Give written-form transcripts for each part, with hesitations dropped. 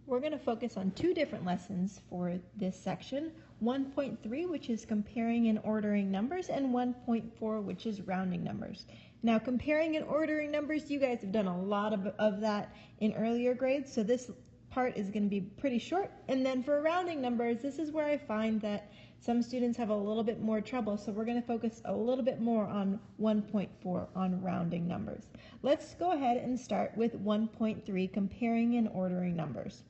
We're going to focus on two different lessons for this section, 1.3, which is comparing and ordering numbers, and 1.4, which is rounding numbers. Now, comparing and ordering numbers, you guys have done a lot of that in earlier grades, so this part is going to be pretty short. And then for rounding numbers, this is where I find that some students have a little bit more trouble, so we're going to focus a little bit more on 1.4, on rounding numbers. Let's go ahead and start with 1.3, comparing and ordering numbers.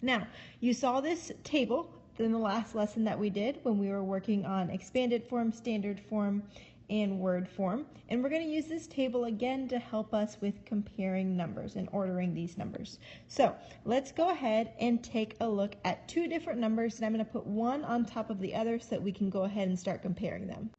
Now, you saw this table in the last lesson that we did when we were working on expanded form, standard form, and word form. And we're going to use this table again to help us with comparing numbers and ordering these numbers. So let's go ahead and take a look at two different numbers, and I'm going to put one on top of the other so that we can go ahead and start comparing them.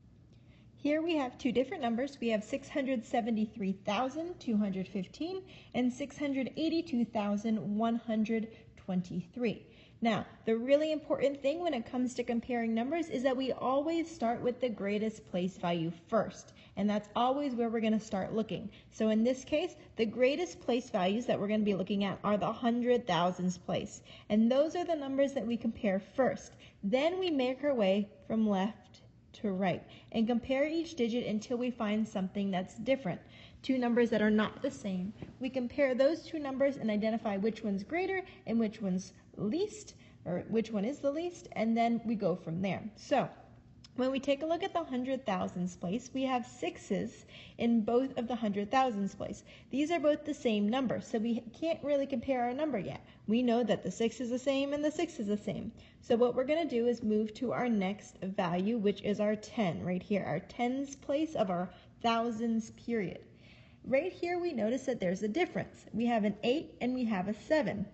Here we have two different numbers. We have 673,215 and 682,123. Now, the really important thing when it comes to comparing numbers is that we always start with the greatest place value first, and that's always where we're going to start looking. So in this case, the greatest place values that we're going to be looking at are the hundred thousands place, and those are the numbers that we compare first. Then we make our way from left to right and compare each digit until we find something that's different. Two numbers that are not the same. We compare those two numbers and identify which one's greater and which one's least, or which one is the least, and then we go from there. So when we take a look at the hundred thousands place, we have sixes in both of the hundred thousands place. These are both the same number, so we can't really compare our number yet. We know that the 6 is the same and the 6 is the same. So what we're going to do is move to our next value, which is our 10 right here, our tens place of our thousands period. Right here we notice that there's a difference. We have an 8 and we have a 7.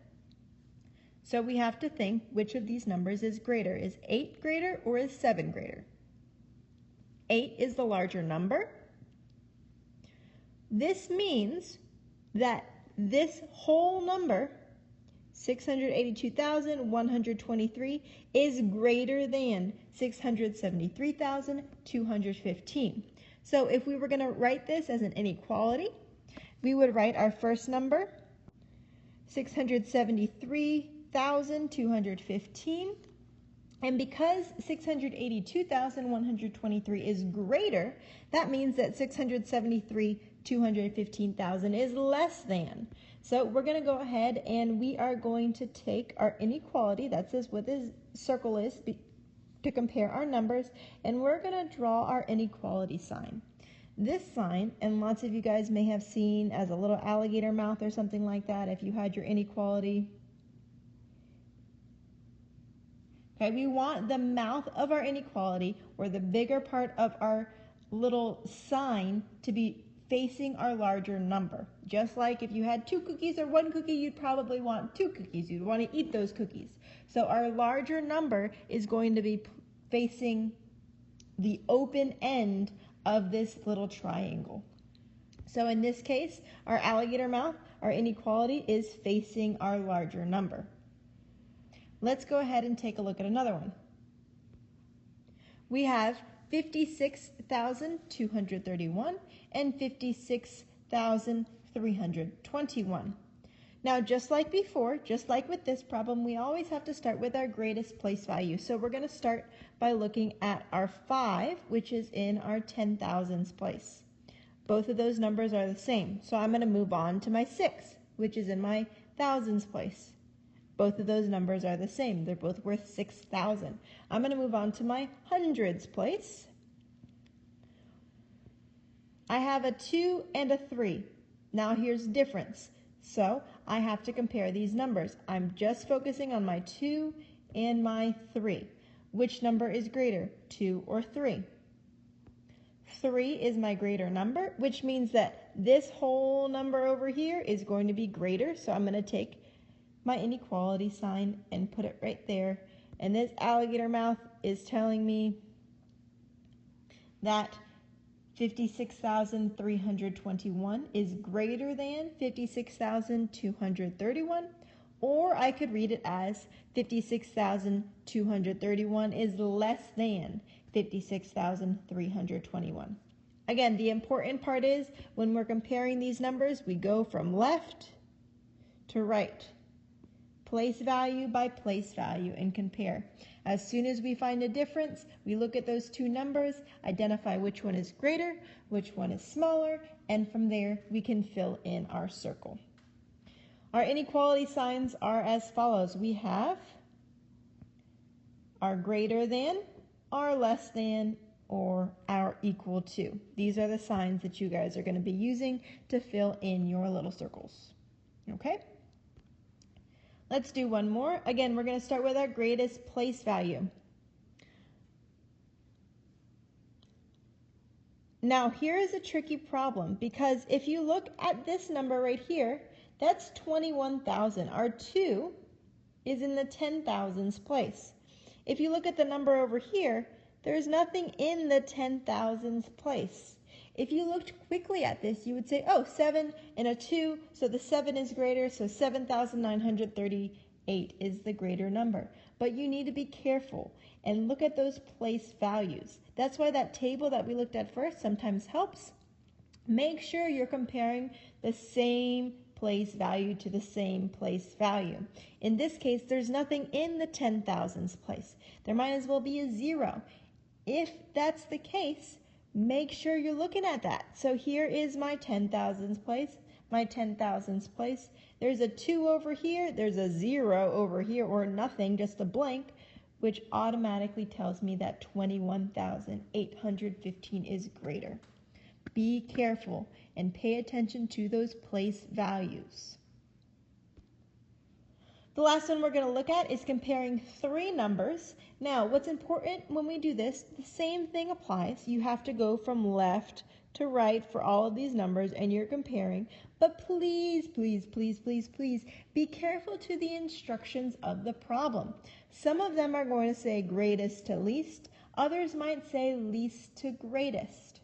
So we have to think which of these numbers is greater. Is 8 greater or is 7 greater? 8 is the larger number. This means that this whole number, 682,123, is greater than 673,215. So if we were going to write this as an inequality, we would write our first number, 673,215, and because 682,123 is greater, that means that 673,215,000 is less than. So we're going to go ahead and we are going to take our inequality, that's what this circle is, to compare our numbers, and we're going to draw our inequality sign. This sign, and lots of you guys may have seen as a little alligator mouth or something like that if you had your inequality. Okay, we want the mouth of our inequality, or the bigger part of our little sign, to be facing our larger number. Just like if you had 2 cookies or 1 cookie, you'd probably want 2 cookies. You'd want to eat those cookies. So our larger number is going to be facing the open end of this little triangle. So in this case, our alligator mouth, our inequality, is facing our larger number. Let's go ahead and take a look at another one. We have 56,231 and 56,321. Now, just like before, just like with this problem, we always have to start with our greatest place value. So we're going to start by looking at our 5, which is in our 10,000s place. Both of those numbers are the same. So I'm going to move on to my 6, which is in my thousands place. Both of those numbers are the same. They're both worth 6,000. I'm going to move on to my hundreds place. I have a 2 and a 3. Now here's the difference. So I have to compare these numbers. I'm just focusing on my 2 and my 3. Which number is greater, 2 or 3? 3 is my greater number, which means that this whole number over here is going to be greater. So I'm going to take my inequality sign and put it right there. And this alligator mouth is telling me that 56,321 is greater than 56,231, or I could read it as 56,231 is less than 56,321. Again, the important part is when we're comparing these numbers, we go from left to right. place value by place value and compare. As soon as we find a difference, we look at those two numbers, identify which one is greater, which one is smaller, and from there we can fill in our circle. Our inequality signs are as follows. We have our greater than, our less than, or our equal to. These are the signs that you guys are going to be using to fill in your little circles. Okay? Let's do one more. Again, we're going to start with our greatest place value. Now, here is a tricky problem because if you look at this number right here, that's 21,000. Our 2 is in the 10,000s place. If you look at the number over here, there's nothing in the 10,000s place. If you looked quickly at this, you would say, oh, 7 and a 2, so the 7 is greater, so 7,938 is the greater number. But you need to be careful and look at those place values. That's why that table that we looked at first sometimes helps. Make sure you're comparing the same place value to the same place value. In this case, there's nothing in the 10,000s place. There might as well be a 0. If that's the case, make sure you're looking at that. So here is my 10,000s place, There's a 2 over here, there's a 0 over here, or nothing, just a blank, which automatically tells me that 21,815 is greater. Be careful and pay attention to those place values. The last one we're going to look at is comparing 3 numbers. Now, what's important when we do this, the same thing applies. You have to go from left to right for all of these numbers and you're comparing. But please, please, please, please, please be careful to the instructions of the problem. Some of them are going to say greatest to least. Others might say least to greatest.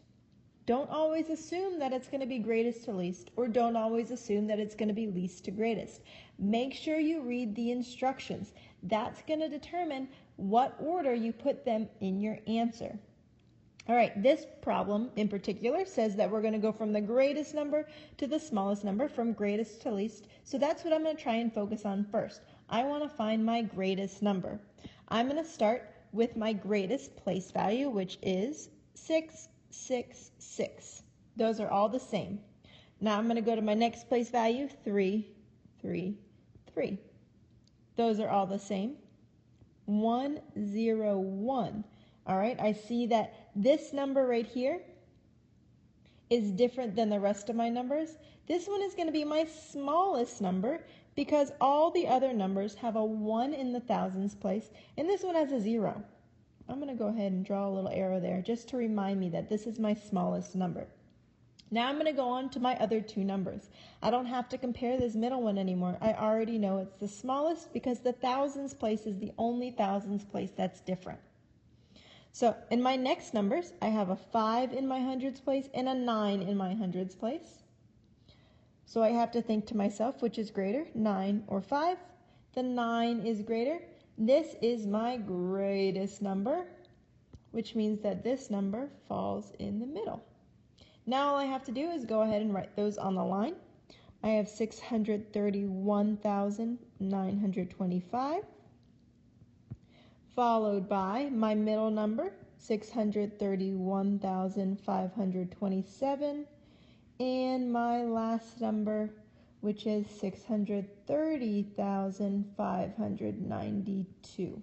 Don't always assume that it's going to be greatest to least, or don't always assume that it's going to be least to greatest. Make sure you read the instructions. That's going to determine what order you put them in your answer. All right, this problem in particular says that we're going to go from the greatest number to the smallest number, from greatest to least. So that's what I'm going to try and focus on first. I want to find my greatest number. I'm going to start with my greatest place value, which is 6, 6, 6. Those are all the same. Now I'm going to go to my next place value, 3, 3, 3. Those are all the same. 1, 0, 1. All right, I see that this number right here is different than the rest of my numbers. This one is going to be my smallest number because all the other numbers have a 1 in the thousands place, and this one has a 0. I'm going to go ahead and draw a little arrow there just to remind me that this is my smallest number. Now I'm going to go on to my other 2 numbers. I don't have to compare this middle one anymore. I already know it's the smallest because the thousands place is the only thousands place that's different. So in my next numbers, I have a 5 in my hundreds place and a 9 in my hundreds place. So I have to think to myself, which is greater, 9 or 5? The 9 is greater. This is my greatest number, which means that this number falls in the middle. Now all I have to do is go ahead and write those on the line. I have 631,925, followed by my middle number, 631,527, and my last number, which is 630,592.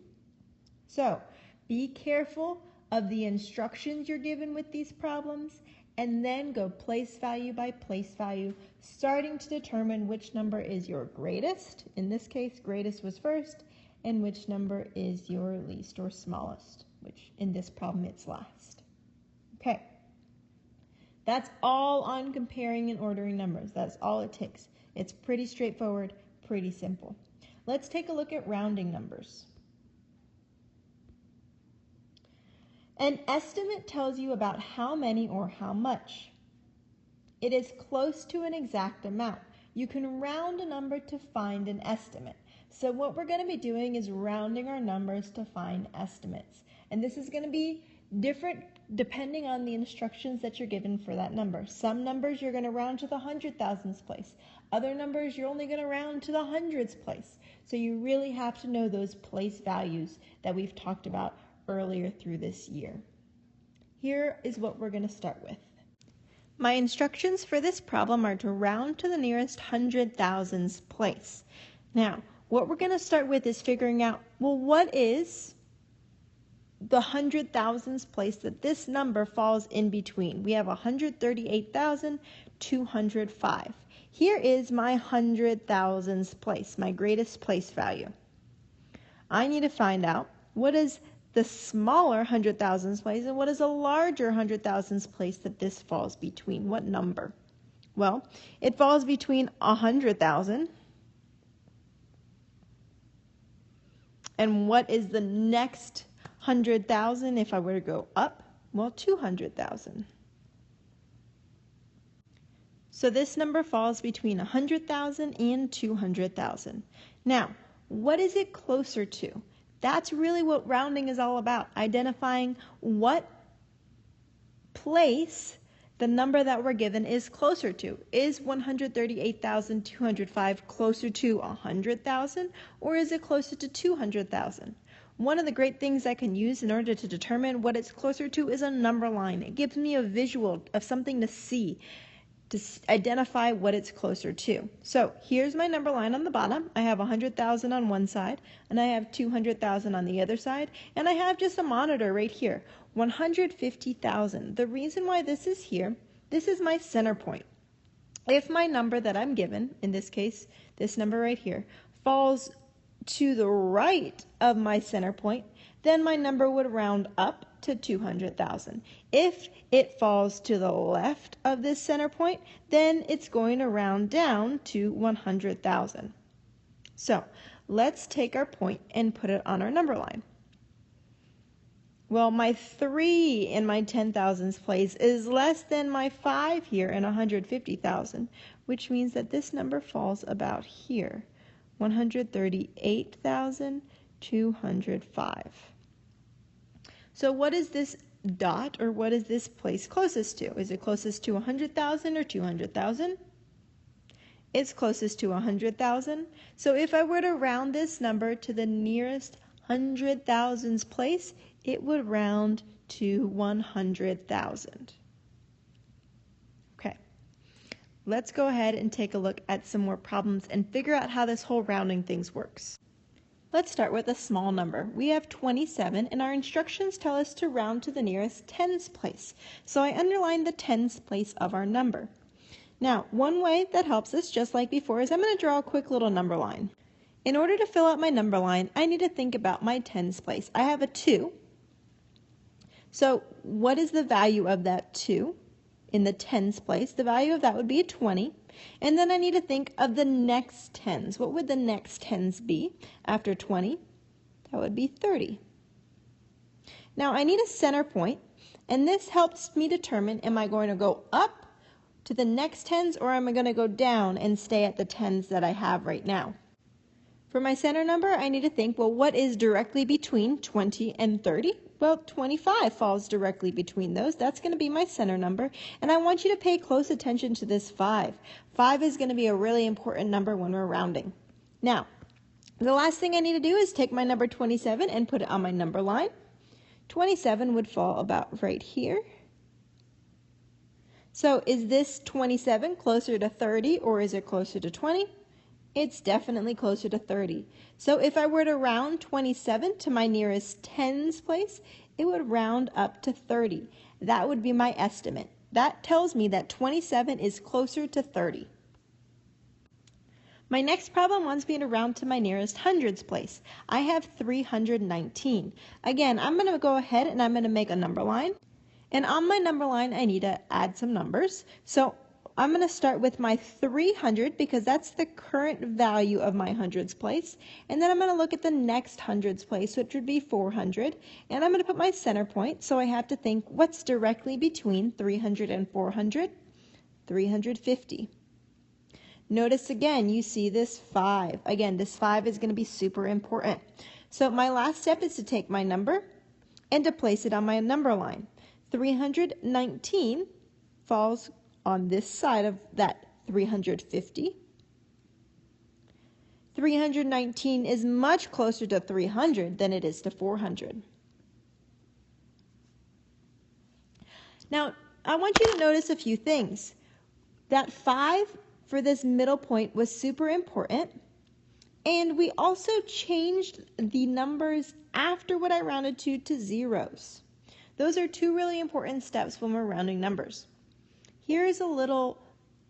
So be careful of the instructions you're given with these problems, and then go place value by place value, starting to determine which number is your greatest. In this case, greatest was first, and which number is your least or smallest, which in this problem it's last. Okay. That's all on comparing and ordering numbers. That's all it takes. It's pretty straightforward, pretty simple. Let's take a look at rounding numbers. An estimate tells you about how many or how much. It is close to an exact amount. You can round a number to find an estimate. So what we're going to be doing is rounding our numbers to find estimates. And this is going to be different depending on the instructions that you're given for that number. Some numbers you're going to round to the 100,000s place. Other numbers, you're only going to round to the hundreds place. So you really have to know those place values that we've talked about earlier through this year. Here is what we're going to start with. My instructions for this problem are to round to the nearest 100,000s place. Now, what we're going to start with is figuring out, well, what is the 100,000s place that this number falls in between? We have 138,205. Here is my 100,000s place, my greatest place value. I need to find out what is the smaller 100,000s place and what is a larger 100,000s place that this falls between. What number? Well, it falls between 100,000 and what is the next 100,000 if I were to go up? Well, 200,000. So this number falls between 100,000 and 200,000. Now, what is it closer to? That's really what rounding is all about, identifying what place the number that we're given is closer to. Is 138,205 closer to 100,000 or is it closer to 200,000? One of the great things I can use in order to determine what it's closer to is a number line. It gives me a visual of something to see, to identify what it's closer to. So here's my number line on the bottom. I have 100,000 on one side, and I have 200,000 on the other side, and I have just a monitor right here, 150,000. The reason why this is here, this is my center point. If my number that I'm given, in this case, this number right here, falls to the right of my center point, then my number would round up to 200,000. If it falls to the left of this center point, then it's going to round down to 100,000. So let's take our point and put it on our number line. Well, my 3 in my 10,000s place is less than my 5 here in 150,000, which means that this number falls about here, 138,205. So what is this dot, or what is this place closest to? Is it closest to 100,000 or 200,000? It's closest to 100,000. So if I were to round this number to the nearest 100,000s place, it would round to 100,000. Okay, let's go ahead and take a look at some more problems and figure out how this whole rounding things works. Let's start with a small number. We have 27, and our instructions tell us to round to the nearest tens place. So I underlined the tens place of our number. Now, one way that helps us, just like before, is I'm going to draw a quick little number line. In order to fill out my number line, I need to think about my tens place. I have a 2. So what is the value of that 2 in the tens place? The value of that would be a 20. And then I need to think of the next tens. What would the next tens be after 20? That would be 30. Now I need a center point, and this helps me determine, am I going to go up to the next tens or am I going to go down and stay at the tens that I have right now? For my center number, I need to think, well, what is directly between 20 and 30? Well, 25 falls directly between those. That's going to be my center number. And I want you to pay close attention to this 5. 5 is going to be a really important number when we're rounding. Now, the last thing I need to do is take my number 27 and put it on my number line. 27 would fall about right here. So is this 27 closer to 30 or is it closer to 20? It's definitely closer to 30. So if I were to round 27 to my nearest tens place, it would round up to 30. That would be my estimate. That tells me that 27 is closer to 30. My next problem wants me to round to my nearest hundreds place. I have 319. Again, I'm going to go ahead and I'm going to make a number line. And on my number line, I need to add some numbers. So I'm going to start with my 300 because that's the current value of my hundreds place. And then I'm going to look at the next hundreds place, which would be 400. And I'm going to put my center point. So I have to think what's directly between 300 and 400? 350. Notice again, you see this 5. Again, this 5 is going to be super important. So my last step is to take my number and to place it on my number line. 319 falls on this side of that 350. 319 is much closer to 300 than it is to 400. Now, I want you to notice a few things. That 5 for this middle point was super important. And we also changed the numbers after what I rounded to zeros. Those are two really important steps when we're rounding numbers. Here's a little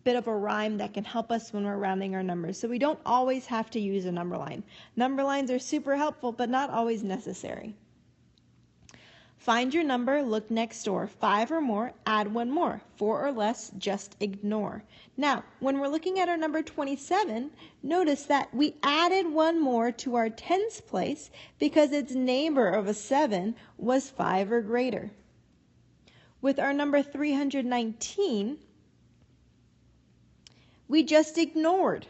bit of a rhyme that can help us when we're rounding our numbers, so we don't always have to use a number line. Number lines are super helpful, but not always necessary. Find your number, look next door. 5 or more, add 1 more. 4 or less, just ignore. Now, when we're looking at our number 27, notice that we added 1 more to our tens place because its neighbor of a 7 was 5 or greater. With our number 319, we just ignored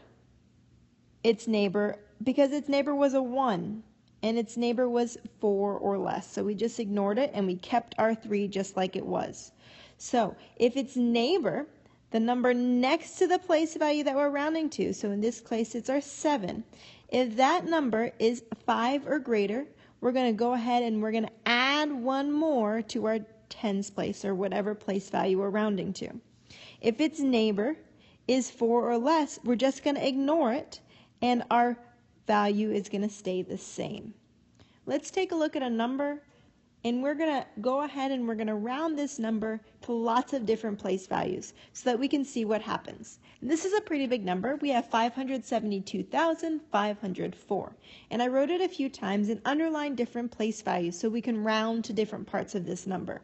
its neighbor because its neighbor was a 1. And its neighbor was 4 or less. So we just ignored it and we kept our 3 just like it was. So if its neighbor, the number next to the place value that we're rounding to, so in this case it's our 7, if that number is 5 or greater, we're going to go ahead and we're going to add 1 more to our tens place or whatever place value we're rounding to. If its neighbor is 4 or less, we're just going to ignore it and our value is going to stay the same. Let's take a look at a number, and we're going to go ahead and we're going to round this number to lots of different place values so that we can see what happens. And this is a pretty big number. We have 572,504. And I wrote it a few times and underlined different place values so we can round to different parts of this number.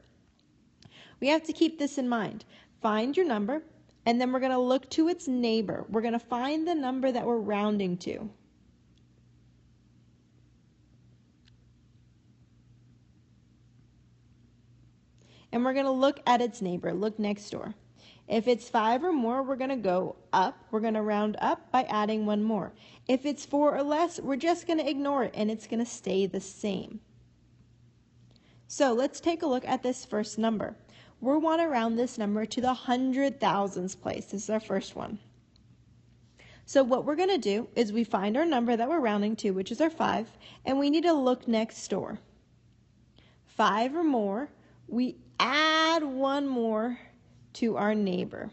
We have to keep this in mind. Find your number, and then we're going to look to its neighbor. We're going to find the number that we're rounding to. And we're going to look at its neighbor, look next door. If it's 5 or more, we're going to go up. We're going to round up by adding 1 more. If it's 4 or less, we're just going to ignore it and it's going to stay the same. So let's take a look at this first number. We want to round this number to the hundred thousands place. This is our first one. So what we're going to do is we find our number that we're rounding to, which is our 5, and we need to look next door. 5 or more, we add 1 more to our neighbor.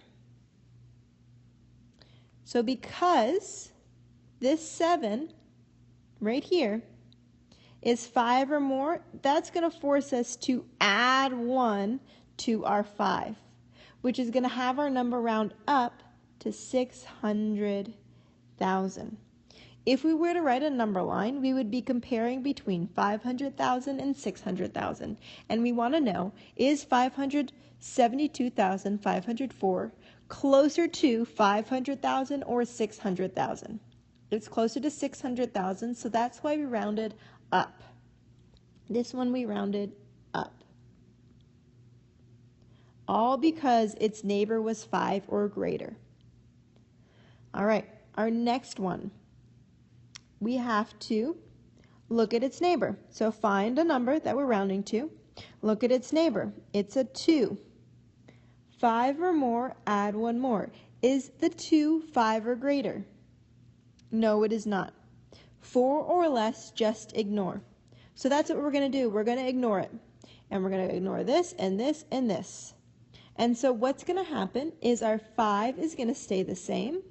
So because this 7 right here is 5 or more, that's going to force us to add 1 to our 5, which is going to have our number round up to 600,000. If we were to write a number line, we would be comparing between 500,000 and 600,000. And we want to know, is 572,504 closer to 500,000 or 600,000? It's closer to 600,000, so that's why we rounded up. This one we rounded up. All because its neighbor was 5 or greater. All right, our next one. We have to look at its neighbor. So find a number that we're rounding to. Look at its neighbor. It's a 2. 5 or more, add 1 more. Is the 2 5 or greater? No, it is not. 4 or less, just ignore. So that's what we're going to do. We're going to ignore it. And we're going to ignore this and this and this. And so what's going to happen is our 5 is going to stay the same.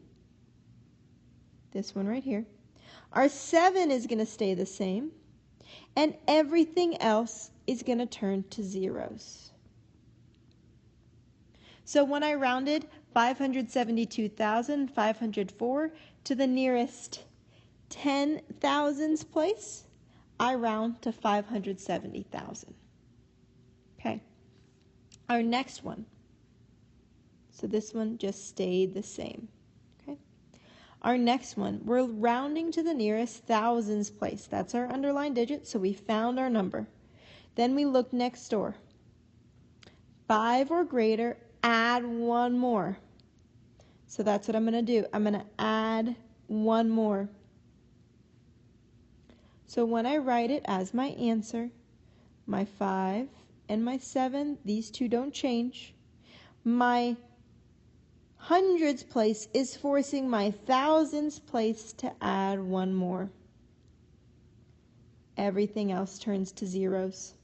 This one right here. Our 7 is going to stay the same, and everything else is going to turn to zeros. So when I rounded 572,504 to the nearest 10,000s place, I round to 570,000. Okay. Our next one. So this one just stayed the same. Our next one, we're rounding to the nearest thousands place. That's our underlined digit, so we found our number. Then we look next door. 5 or greater, add 1 more. So that's what I'm going to do. I'm going to add 1 more. So when I write it as my answer, my 5 and my 7, these two don't change. My hundreds place is forcing my thousands place to add one more. Everything else turns to zeros.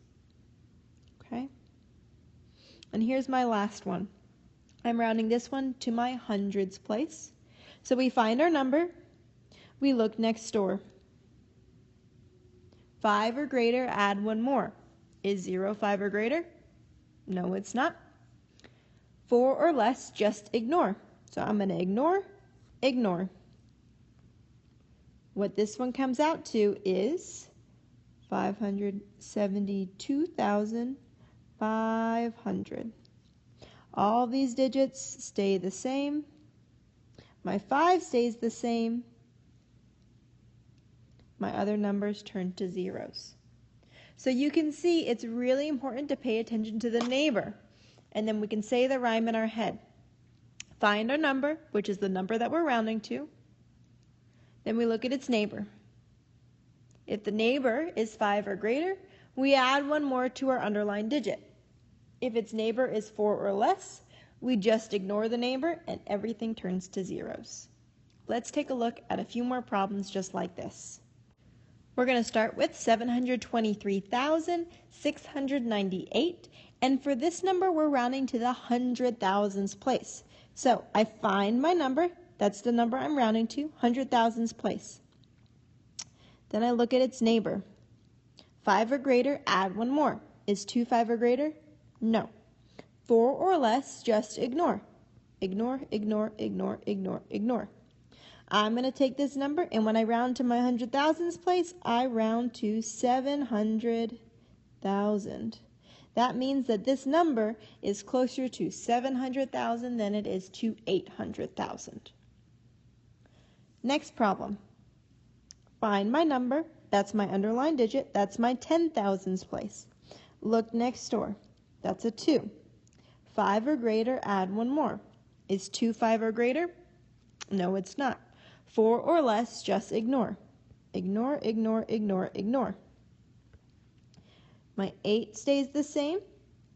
Okay? And here's my last one. I'm rounding this one to my hundreds place. So we find our number. We look next door. 5 or greater, add one more. Is 0 5 or greater? No, it's not. 4 or less, just ignore. So I'm going to ignore. What this one comes out to is 572,500. All these digits stay the same. My 5 stays the same. My other numbers turn to zeros. So you can see it's really important to pay attention to the neighbor. And then we can say the rhyme in our head. Find our number, which is the number that we're rounding to. Then we look at its neighbor. If the neighbor is 5 or greater, we add one more to our underlined digit. If its neighbor is 4 or less, we just ignore the neighbor and everything turns to zeros. Let's take a look at a few more problems just like this. We're going to start with 723,698, and for this number we're rounding to the hundred thousands place. So I find my number, that's the number I'm rounding to, hundred thousands place. Then I look at its neighbor. 5 or greater, add one more. Is 2 5 or greater? No. 4 or less, just ignore. Ignore. I'm going to take this number, and when I round to my hundred thousands place, I round to 700,000. That means that this number is closer to 700,000 than it is to 800,000. Next problem. Find my number. That's my underlined digit. That's my 10,000s place. Look next door. That's a 2. 5 or greater, add one more. Is 2 5 or greater? No, it's not. 4 or less, just ignore. Ignore. My 8 stays the same.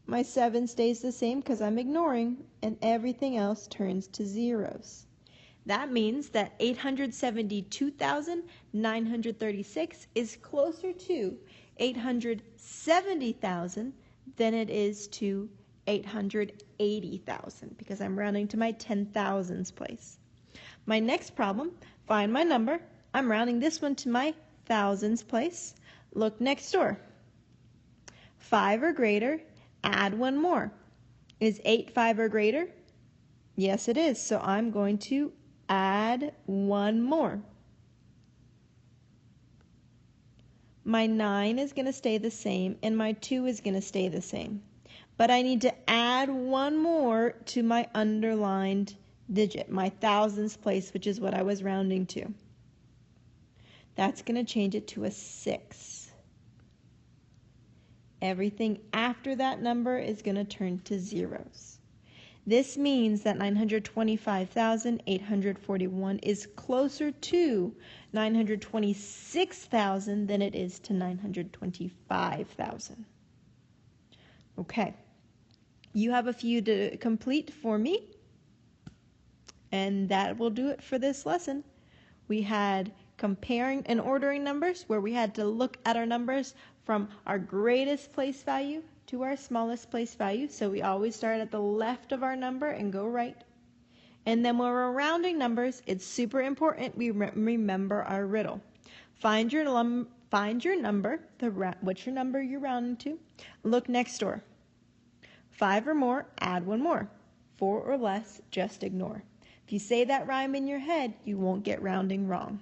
My 7 stays the same because I'm ignoring, and everything else turns to zeros. That means that 872,936 is closer to 870,000 than it is to 880,000 because I'm rounding to my 10,000s place. My next problem, find my number. I'm rounding this one to my thousands place. Look next door. 5 or greater, add one more. Is 8 5 or greater? Yes, it is. So I'm going to add one more. My 9 is going to stay the same, and my 2 is going to stay the same. But I need to add one more to my underlined digit, my thousands place, which is what I was rounding to. That's going to change it to a 6. Everything after that number is going to turn to zeros. This means that 925,841 is closer to 926,000 than it is to 925,000. Okay, you have a few to complete for me. And that will do it for this lesson. We had comparing and ordering numbers where we had to look at our numbers from our greatest place value to our smallest place value. So we always start at the left of our number and go right. And then when we're rounding numbers, it's super important we remember our riddle. Find your number, what's your number you're rounding to. Look next door. 5 or more, add one more. 4 or less, just ignore. If you say that rhyme in your head, you won't get rounding wrong.